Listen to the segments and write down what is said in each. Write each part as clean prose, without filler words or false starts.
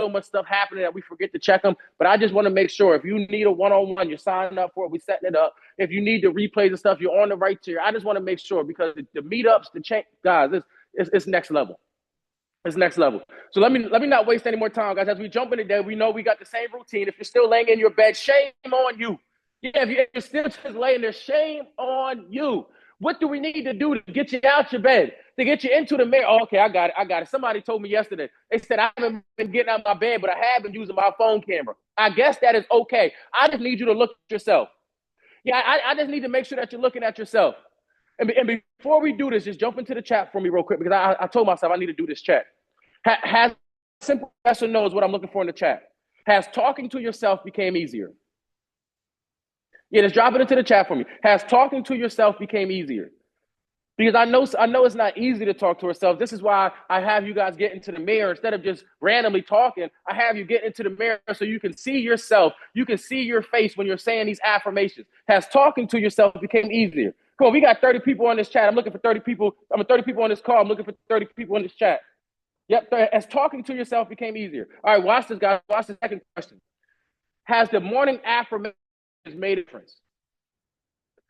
so much stuff happening that we forget to check them. But I just want to make sure if you need a one-on-one, you're signing up for it, we're setting it up. If you need the replays and stuff, you're on the right tier. I just want to make sure because the meetups, the change, guys, it's next level. It's next level. So let me not waste any more time, guys. As we jump in today, we know we got the same routine. If you're still laying in your bed, shame on you. Yeah, if you're still just laying there, shame on you. What do we need to do to get you out your bed, to get you into the mirror? Oh, okay, I got it. Somebody told me yesterday. They said I haven't been getting out of my bed, but I have been using my phone camera. I guess that is okay. I just need you to look at yourself. Yeah, I just need to make sure that you're looking at yourself. And before we do this, just jump into the chat for me real quick because I told myself I need to do this chat. Has simple yes or no is what I'm looking for in the chat. Has talking to yourself became easier? Yeah, just drop it into the chat for me. Has talking to yourself became easier? Because I know it's not easy to talk to ourselves. This is why I have you guys get into the mirror instead of just randomly talking. I have you get into the mirror so you can see yourself. You can see your face when you're saying these affirmations. Has talking to yourself became easier? Come on, we got 30 people on this chat. I'm looking for 30 people. 30 people on this call. I'm looking for 30 people in this chat. Yep, as talking to yourself became easier. All right, watch this, guys. Watch the second question. Has the morning affirmations made a difference?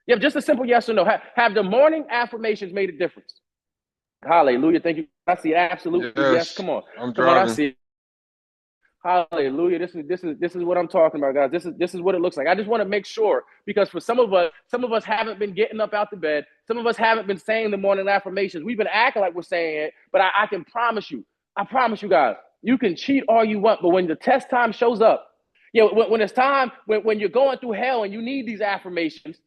Yep, just a simple yes or no. Have the morning affirmations made a difference? Hallelujah. Thank you. I see absolutely yes. Come on. I'm driving. Come on, I see. Hallelujah. This is what I'm talking about, guys. This is what it looks like. I just want to make sure because for some of us haven't been getting up out the bed. Some of us haven't been saying the morning affirmations. We've been acting like we're saying it, but I can promise you, guys, you can cheat all you want, but when the test time shows up, when it's time, when you're going through hell and you need these affirmations,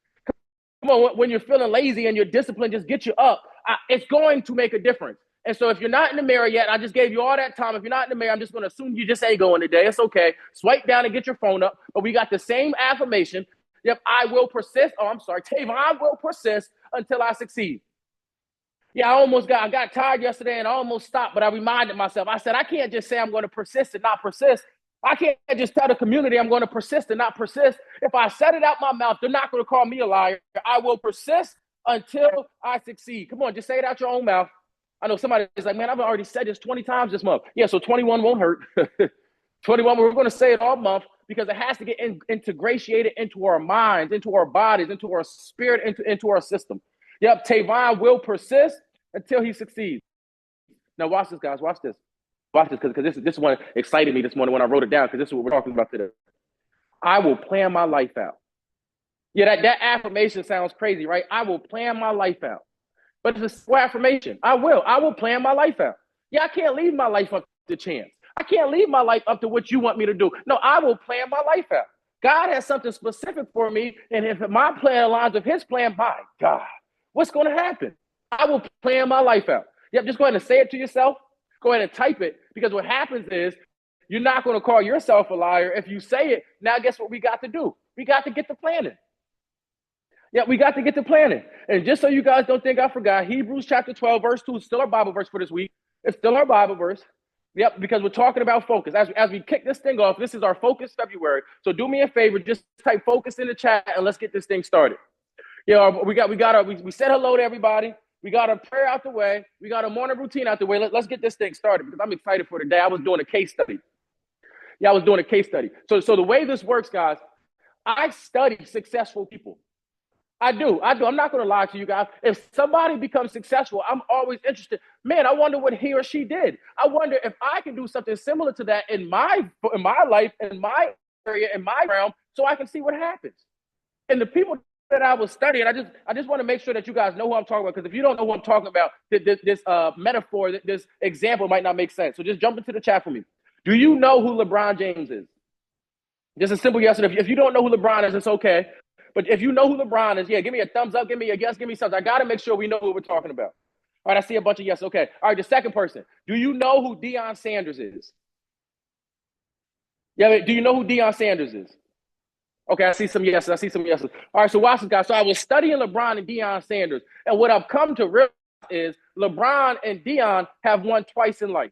come on, when you're feeling lazy and your discipline just gets you up, it's going to make a difference. And so if you're not in the mirror yet, I just gave you all that time. If you're not in the mirror, I'm just going to assume you just ain't going today. It's okay. Swipe down and get your phone up. But we got the same affirmation. Yep, I will persist. Oh, I'm sorry. I will persist until I succeed. Yeah, I got tired yesterday and I almost stopped, but I reminded myself. I said, I can't just say I'm going to persist and not persist. I can't just tell the community I'm going to persist and not persist. If I said it out my mouth, they're not going to call me a liar. I will persist until I succeed. Come on, just say it out your own mouth. I know somebody is like, man, I've already said this 20 times this month. Yeah, so 21 won't hurt. 21, we're going to say it all month because it has to get integrated into our minds, into our bodies, into our spirit, into our system. Yep, Tavon will persist until he succeeds. Now watch this, guys. Watch this. Watch this, because this one excited me this morning when I wrote it down, because this is what we're talking about today. I will plan my life out. Yeah, that affirmation sounds crazy, right? I will plan my life out. But it's a simple affirmation. I will plan my life out. Yeah, I can't leave my life up to chance. I can't leave my life up to what you want me to do. No, I will plan my life out. God has something specific for me, and if my plan aligns with his plan, my God, what's going to happen? I will plan my life out. Yep, just go ahead and say it to yourself. Go ahead and type it, because what happens is you're not going to call yourself a liar if you say it. Now, guess what we got to do? We got to get to planning. Yeah, we got to get to planning. And just so you guys don't think I forgot, Hebrews chapter 12, verse 2 is still our Bible verse for this week. It's still our Bible verse. Yep, because we're talking about focus. As we kick this thing off, this is our Focus February. So do me a favor, just type focus in the chat and let's get this thing started. Yeah, we said hello to everybody. We got a prayer out the way. We got a morning routine out the way. Let's get this thing started because I'm excited for today. I was doing a case study. Yeah, I was doing a case study. So the way this works, guys, I study successful people. I do. I'm not going to lie to you guys. If somebody becomes successful, I'm always interested. Man, I wonder what he or she did. I wonder if I can do something similar to that in my life, in my area, in my realm, so I can see what happens. And the people that I was studying, I just want to make sure that you guys know who I'm talking about, because if you don't know who I'm talking about, this metaphor, this example might not make sense. So just jump into the chat for me. Do you know who LeBron James is? Just a simple yes. And if you don't know who LeBron is, it's okay. But if you know who LeBron is, yeah, give me a thumbs up, give me a yes, give me something. I got to make sure we know who we're talking about. All right, I see a bunch of yes. Okay. All right, the second person. Do you know who Deion Sanders is? Yeah, do you know who Deion Sanders is? Okay, I see some yeses. All right, so watch this, guys. So I was studying LeBron and Deion Sanders, and what I've come to realize is LeBron and Deion have won twice in life.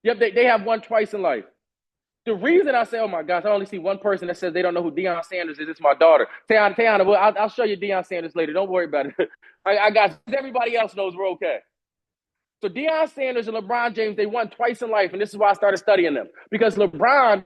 Yep, they have won twice in life. The reason I say, oh my gosh, I only see one person that says they don't know who Deion Sanders is. It's my daughter. Tayana, well, I'll show you Deion Sanders later. Don't worry about it. I got everybody else knows we're okay. So Deion Sanders and LeBron James, they won twice in life, and this is why I started studying them. Because LeBron,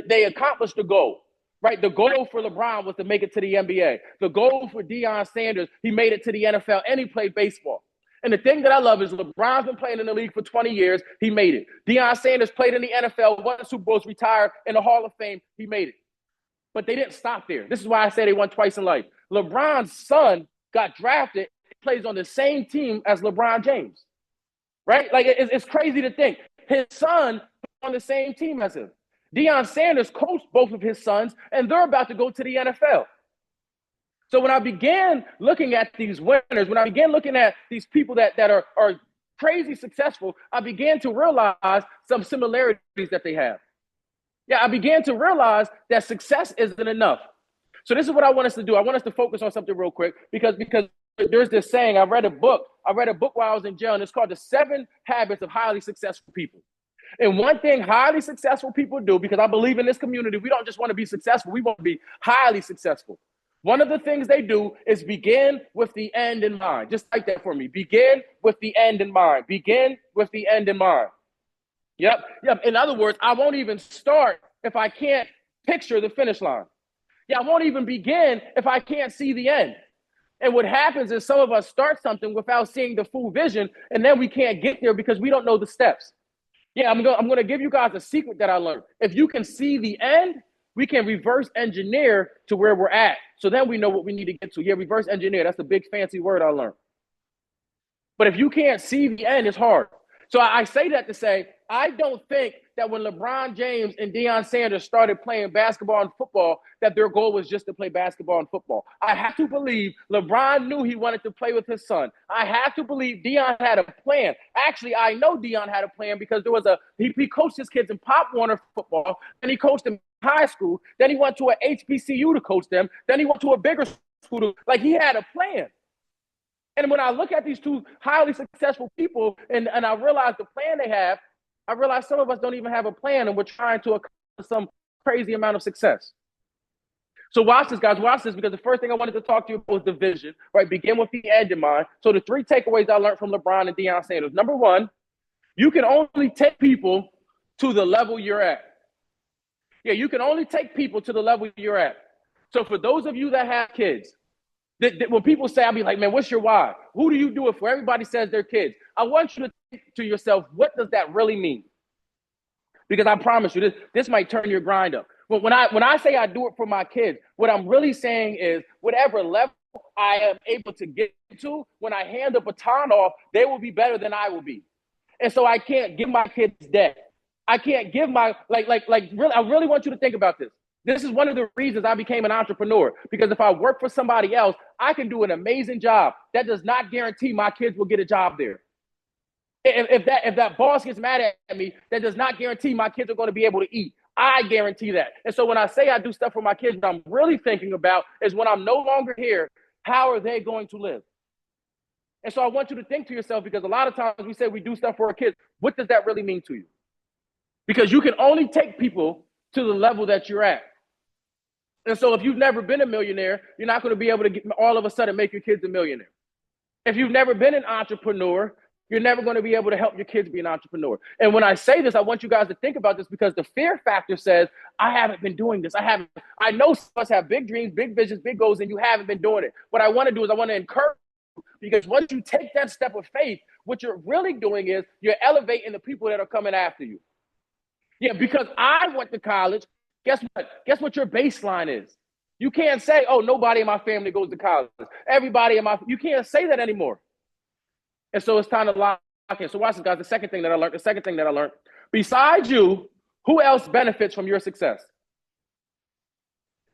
they accomplished the goal, right? The goal for LeBron was to make it to the NBA. The goal for Deion Sanders, he made it to the NFL, and he played baseball. And the thing that I love is LeBron's been playing in the league for 20 years. He made it. Deion Sanders played in the NFL, won Super Bowls, retired in the Hall of Fame. He made it. But they didn't stop there. This is why I say they won twice in life. LeBron's son got drafted, plays on the same team as LeBron James. Right? Like, it's crazy to think. His son on the same team as him. Deion Sanders coached both of his sons, and they're about to go to the NFL. So when I began looking at these winners, when I began looking at these people that are crazy successful, I began to realize some similarities that they have. Yeah, I began to realize that success isn't enough. So this is what I want us to do. I want us to focus on something real quick because there's this saying. I read a book while I was in jail, and it's called The 7 Habits of Highly Successful People. And one thing highly successful people do, because I believe in this community, we don't just want to be successful, we want to be highly successful. One of the things they do is begin with the end in mind. Just type that for me. Begin with the end in mind. Begin with the end in mind. Yep. In other words, I won't even start if I can't picture the finish line. Yeah, I won't even begin if I can't see the end. And what happens is some of us start something without seeing the full vision, and then we can't get there because we don't know the steps. Yeah, I'm going to give you guys a secret that I learned. If you can see the end, we can reverse engineer to where we're at. So then we know what we need to get to. Yeah, reverse engineer. That's a big fancy word I learned. But if you can't see the end, it's hard. So I say that to say, I don't think that when LeBron James and Deion Sanders started playing basketball and football, that their goal was just to play basketball and football. I have to believe LeBron knew he wanted to play with his son. I have to believe Deion had a plan. Actually, I know Deion had a plan because he coached his kids in Pop Warner football, and he coached them in high school. Then he went to an HBCU to coach them. Then he went to a bigger school. Like, he had a plan. And when I look at these two highly successful people and I realize the plan they have, I realize some of us don't even have a plan, and we're trying to accomplish some crazy amount of success. So watch this, guys. Watch this, because the first thing I wanted to talk to you about was the vision, right? Begin with the end in mind. So the 3 takeaways I learned from LeBron and Deion Sanders. Number 1, you can only take people to the level you're at. Yeah, you can only take people to the level you're at. So for those of you that have kids, when people say, I'll be like, man, what's your why? Who do you do it for? Everybody says they're kids. I want you to think to yourself, what does that really mean? Because I promise you, this might turn your grind up. But when I say I do it for my kids, what I'm really saying is whatever level I am able to get to, when I hand the baton off, they will be better than I will be. And so I can't give my kids that. I can't give my, really, I really want you to think about this. This is one of the reasons I became an entrepreneur, because if I work for somebody else, I can do an amazing job. That does not guarantee my kids will get a job there. If that boss gets mad at me, that does not guarantee my kids are going to be able to eat. I guarantee that. And so when I say I do stuff for my kids, what I'm really thinking about is when I'm no longer here, how are they going to live? And so I want you to think to yourself, because a lot of times we say we do stuff for our kids. What does that really mean to you? Because you can only take people to the level that you're at. And so if you've never been a millionaire, you're not going to be able to all of a sudden make your kids a millionaire. If you've never been an entrepreneur, you're never going to be able to help your kids be an entrepreneur. And when I say this, I want you guys to think about this, because the fear factor says, I haven't been doing this. I know some of us have big dreams, big visions, big goals, and you haven't been doing it. What I want to do is I want to encourage you, because once you take that step of faith, what you're really doing is you're elevating the people that are coming after you. Yeah, because I went to college. Guess what? Guess what your baseline is? You can't say, oh, nobody in my family goes to college. You can't say that anymore. And so it's time to lock in. So watch this, guys. The second thing that I learned, besides you, who else benefits from your success?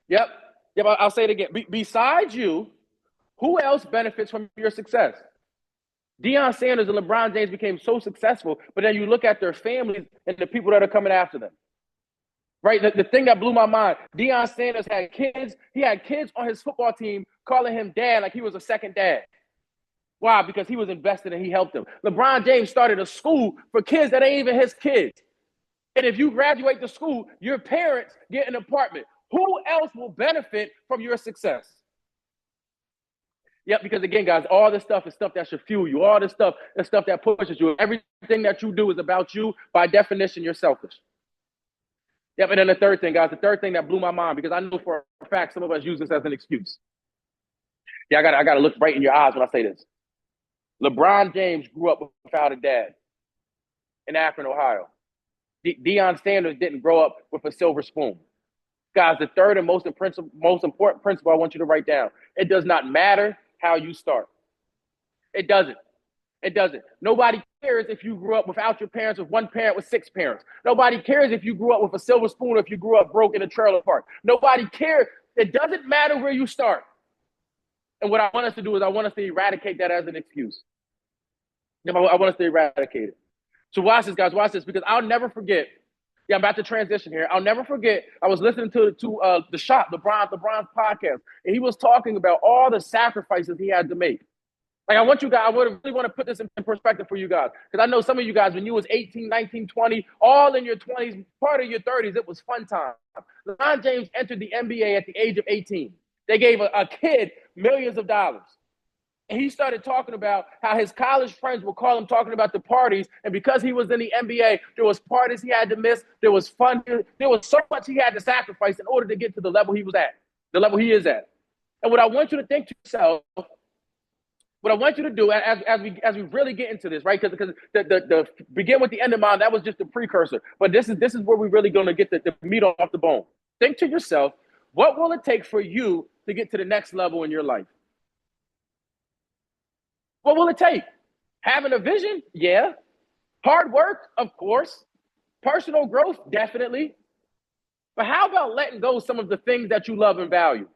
Yep, I'll say it again. Besides you, who else benefits from your success? Deion Sanders and LeBron James became so successful, but then you look at their families and the people that are coming after them. Right? The thing that blew my mind, Deion Sanders had kids. He had kids on his football team calling him dad like he was a second dad. Why? Because he was invested and he helped them. LeBron James started a school for kids that ain't even his kids. And if you graduate the school, your parents get an apartment. Who else will benefit from your success? Yep, because again, guys, all this stuff is stuff that should fuel you. All this stuff is stuff that pushes you. Everything that you do is about you. By definition, you're selfish. Yep, and then the third thing, guys, the third thing that blew my mind, because I know for a fact some of us use this as an excuse. Yeah, I gotta look right in your eyes when I say this. LeBron James grew up without a dad in Akron, Ohio. Deion Sanders didn't grow up with a silver spoon. Guys, the third and most important principle I want you to write down. It does not matter how you start. It doesn't. It doesn't. Nobody cares if you grew up without your parents, with one parent, with six parents. Nobody cares if you grew up with a silver spoon or if you grew up broke in a trailer park. Nobody cares. It doesn't matter where you start. And what I want us to do is I want us to eradicate that as an excuse. I want us to eradicate it. So watch this, guys. Watch this, because I'll never forget. Yeah, I'm about to transition here. I'll never forget. I was listening to the shop, LeBron's podcast, and he was talking about all the sacrifices he had to make. Like, I want you guys, I really want to put this in perspective for you guys. Because I know some of you guys, when you was 18, 19, 20, all in your 20s, part of your 30s, it was fun time. LeBron James entered the NBA at the age of 18. They gave a kid millions of dollars. And he started talking about how his college friends would call him talking about the parties. And because he was in the NBA, there was parties he had to miss. There was fun. There was so much he had to sacrifice in order to get to the level he was at, the level he is at. And what I want you to think to yourself, what I want you to do as we really get into this, right? Because the begin with the end in mind, that was just the precursor. But this is where we're really going to get the meat off the bone. Think to yourself, what will it take for you to get to the next level in your life? What will it take? Having a vision? Yeah. Hard work? Of course. Personal growth? Definitely. But how about letting go some of the things that you love and value?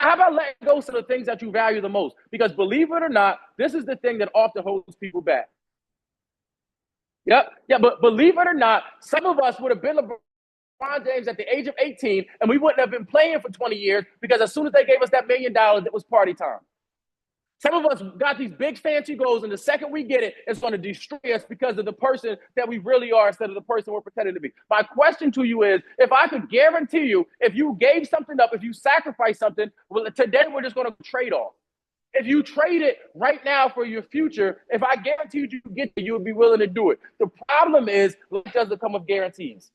How about letting go some of the things that you value the most? Because believe it or not, this is the thing that often holds people back. Yep. Yeah, but believe it or not, some of us would have been LeBron James at the age of 18, and we wouldn't have been playing for 20 years because as soon as they gave us that $1 million, it was party time. Some of us got these big fancy goals, and the second we get it, it's going to destroy us because of the person that we really are instead of the person we're pretending to be. My question to you is, if I could guarantee you, if you gave something up, if you sacrificed something, well, today we're just going to trade off. If you trade it right now for your future, if I guaranteed you get it, you would be willing to do it. The problem is, life doesn't come with guarantees.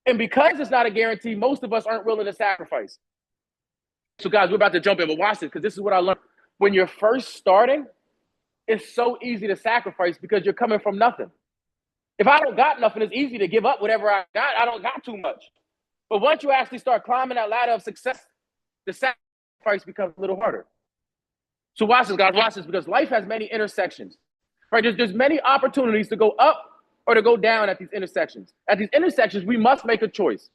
And because it's not a guarantee, most of us aren't willing to sacrifice. So guys, we're about to jump in, but watch this, because this is what I learned. When you're first starting, it's so easy to sacrifice because you're coming from nothing. If I don't got nothing, it's easy to give up whatever I got. I don't got too much. But once you actually start climbing that ladder of success, the sacrifice becomes a little harder. So watch this, guys. Watch this, because life has many intersections. Right? There's many opportunities to go up or to go down at these intersections. At these intersections, we must make a choice.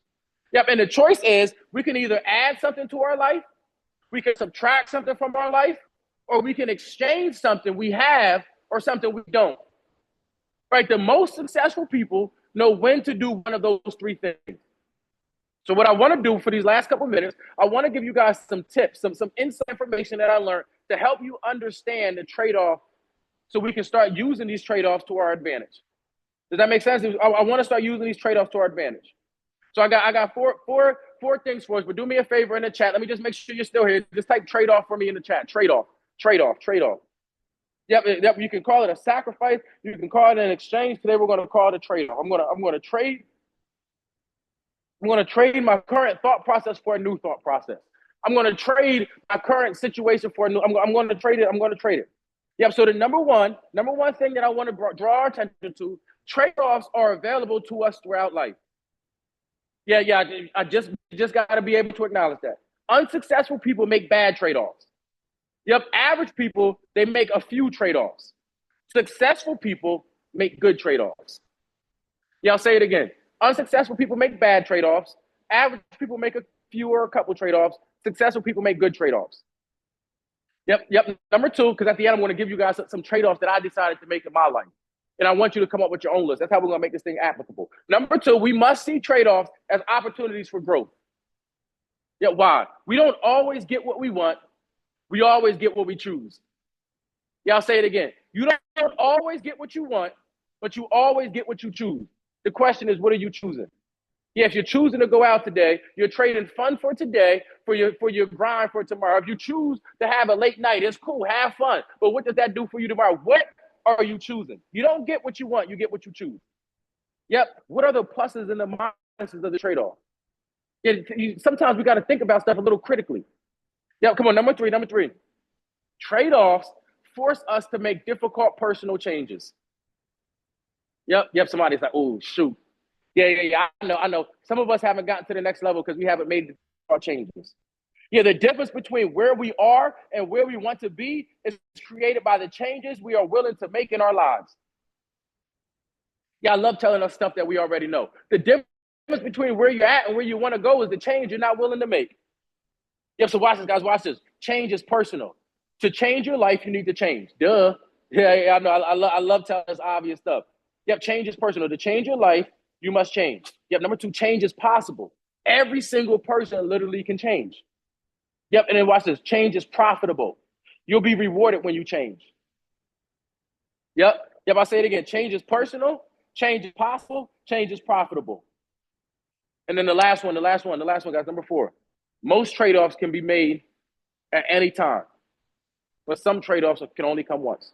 Yep, and the choice is we can either add something to our life, we can subtract something from our life, or we can exchange something we have or something we don't. Right? The most successful people know when to do one of those three things. So what I want to do for these last couple of minutes, I want to give you guys some tips, some inside information that I learned to help you understand the trade-off so we can start using these trade-offs to our advantage. Does that make sense? I want to start using these trade-offs to our advantage. So I got four things for us, but do me a favor in the chat. Let me just make sure you're still here. Just type trade-off for me in the chat. Trade-off. Yep, you can call it a sacrifice. You can call it an exchange. Today we're going to call it a trade-off. I'm going to trade my current thought process for a new thought process. I'm going to trade my current situation for a new. I'm going to trade it. Yep. So the number one thing that I want to draw our attention to: trade-offs are available to us throughout life. Yeah. I just got to be able to acknowledge that. Unsuccessful people make bad trade-offs. Yep, average people, they make a few trade-offs. Successful people make good trade-offs. Yeah, I'll say it again. Unsuccessful people make bad trade-offs. Average people make a few or a couple trade-offs. Successful people make good trade-offs. Yep. Number two, because at the end, I'm going to give you guys some trade-offs that I decided to make in my life. And I want you to come up with your own list. That's how we're going to make this thing applicable. Number two, we must see trade-offs as opportunities for growth. Yeah, why? We don't always get what we want. We always get what we choose. Yeah, I'll say it again. You don't always get what you want, but you always get what you choose. The question is, what are you choosing? Yeah, if you're choosing to go out today, you're trading fun for today for your grind for tomorrow. If you choose to have a late night, it's cool, have fun. But what does that do for you tomorrow? What are you choosing? You don't get what you want, you get what you choose. Yep. What are the pluses and the minuses of the trade-off? Sometimes we got to think about stuff a little critically. Yep, come on, number three. Trade-offs force us to make difficult personal changes. Yep, somebody's like, oh, shoot. Yeah, I know. Some of us haven't gotten to the next level because we haven't made our changes. Yeah, the difference between where we are and where we want to be is created by the changes we are willing to make in our lives. Yeah, I love telling us stuff that we already know. The difference between where you're at and where you want to go is the change you're not willing to make. Yep, so watch this, guys. Watch this. Change is personal. To change your life, you need to change. Duh. Yeah, I know. I love telling us obvious stuff. Yep, change is personal. To change your life, you must change. Yep, number two, change is possible. Every single person literally can change. Yep, and then watch this. Change is profitable. You'll be rewarded when you change. Yep, I'll say it again. Change is personal. Change is possible. Change is profitable. And then the last one, guys, number 4. Most trade-offs can be made at any time, but some trade-offs can only come once.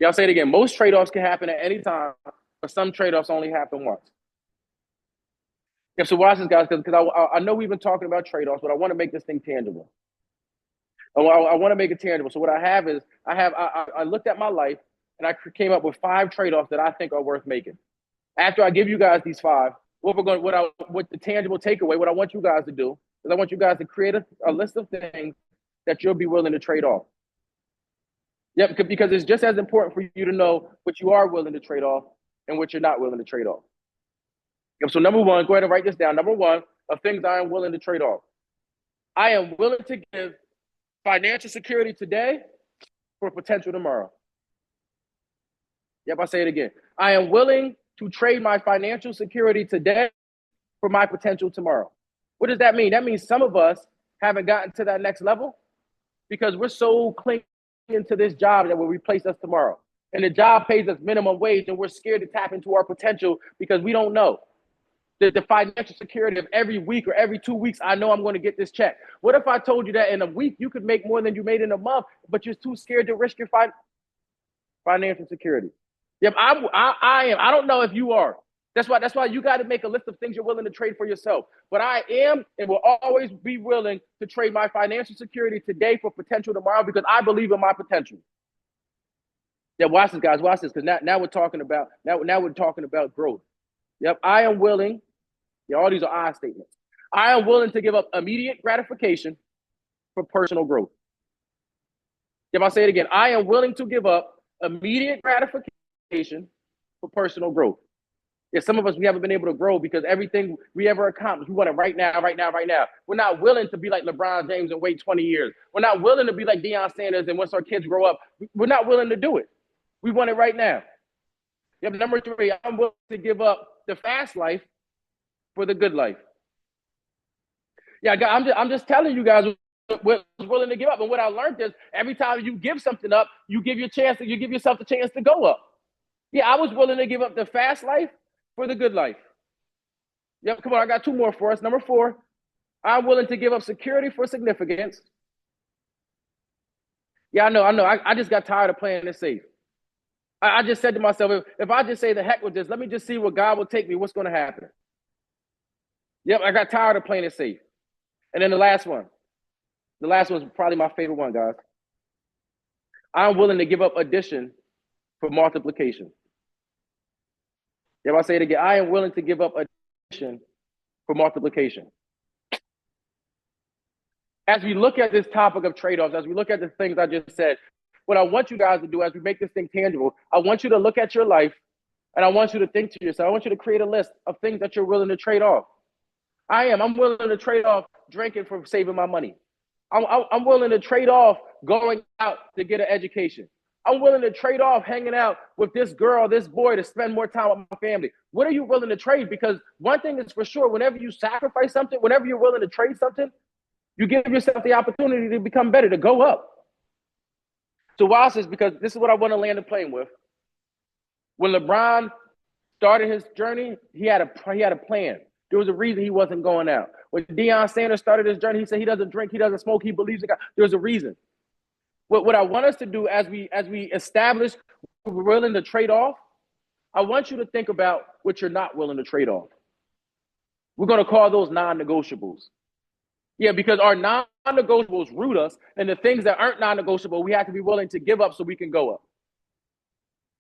Yeah, I'll say it again. Most trade-offs can happen at any time, but some trade-offs only happen once. Yeah, so watch this, guys, because I know we've been talking about trade-offs, but I want to make this thing tangible. I want to make it tangible. So what I have is I looked at my life and I came up with 5 trade-offs that I think are worth making. After I give you guys these 5, what the tangible takeaway, what I want you guys to do is I want you guys to create a list of things that you'll be willing to trade off. Yep, because it's just as important for you to know what you are willing to trade off and what you're not willing to trade off. Yep, so number 1, go ahead and write this down. Number 1 of things I am willing to trade off. I am willing to give financial security today for potential tomorrow. Yep, I'll say it again. I am willing to trade my financial security today for my potential tomorrow. What does that mean? That means some of us haven't gotten to that next level because we're so clinging to this job that will replace us tomorrow. And the job pays us minimum wage and we're scared to tap into our potential because we don't know. The financial security of every week or every 2 weeks, I know I'm going to get this check. What if I told you that in a week you could make more than you made in a month, but you're too scared to risk your financial security? Yep, I am. I don't know if you are. That's why you got to make a list of things you're willing to trade for yourself. But I am and will always be willing to trade my financial security today for potential tomorrow because I believe in my potential. Yeah, watch this, guys. Watch this, because now we're talking about growth. Yep, I am willing. Yeah, all these are I statements. I am willing to give up immediate gratification for personal growth. If I say it again, I am willing to give up immediate gratification for personal growth. Yeah, some of us, we haven't been able to grow because everything we ever accomplished, we want it right now. We're not willing to be like LeBron James and wait 20 years. We're not willing to be like Deion Sanders and once our kids grow up, we're not willing to do it. We want it right now. Yep, number 3, I'm willing to give up the fast life for the good life. Yeah, I'm just telling you guys what I was willing to give up. And what I learned is every time you give something up, you give yourself a chance to go up. Yeah, I was willing to give up the fast life for the good life. Yep, come on, I got 2 more for us. Number 4, I'm willing to give up security for significance. Yeah, I know. I just got tired of playing this safe. I just said to myself, if I just say the heck with this, let me just see where God will take me, what's going to happen? Yep, I got tired of playing it safe. And then the last one is probably my favorite one, guys. I'm willing to give up addition for multiplication. If I say it again, I am willing to give up addition for multiplication. As we look at this topic of trade-offs, as we look at the things I just said, what I want you guys to do as we make this thing tangible, I want you to look at your life and I want you to think to yourself, I want you to create a list of things that you're willing to trade off. I'm willing to trade off drinking for saving my money. I'm willing to trade off going out to get an education. I'm willing to trade off hanging out with this girl, this boy to spend more time with my family. What are you willing to trade? Because one thing is for sure, whenever you sacrifice something, whenever you're willing to trade something, you give yourself the opportunity to become better, to go up. So watch this, because this is what I want to land the plane with. When LeBron started his journey, he had a plan. There was a reason he wasn't going out. When Deion Sanders started his journey, he said he doesn't drink, he doesn't smoke, he believes in God. There's a reason. What I want us to do as we establish what we're willing to trade off, I want you to think about what you're not willing to trade off. We're going to call those non-negotiables. Yeah, because our non-negotiables root us, and the things that aren't non-negotiable, we have to be willing to give up so we can go up.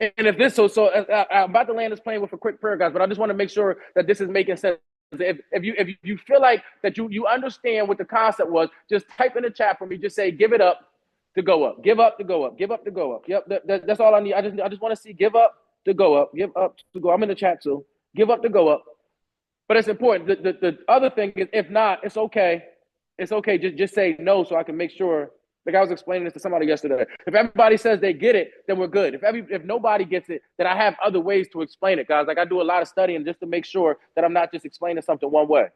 And if this, I'm about to land this plane with a quick prayer, guys, but I just want to make sure that this is making sense. If you feel like that you understand what the concept was, just type in the chat for me. Just say, give it up to go up. Give up to go up. Give up to go up. Yep, that's all I need. I just want to see give up to go up. Give up to go. I'm in the chat too. Give up to go up. But it's important. The other thing is, if not, it's okay. It's okay. Just say no so I can make sure. Like I was explaining this to somebody yesterday. If everybody says they get it, then we're good. If nobody gets it, then I have other ways to explain it, guys. Like I do a lot of studying just to make sure that I'm not just explaining something one way.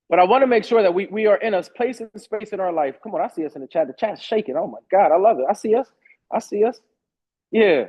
But I want to make sure that we are in a place and space in our life. Come on, I see us in the chat. The chat's shaking. Oh my God, I love it. I see us. I see us. Yeah.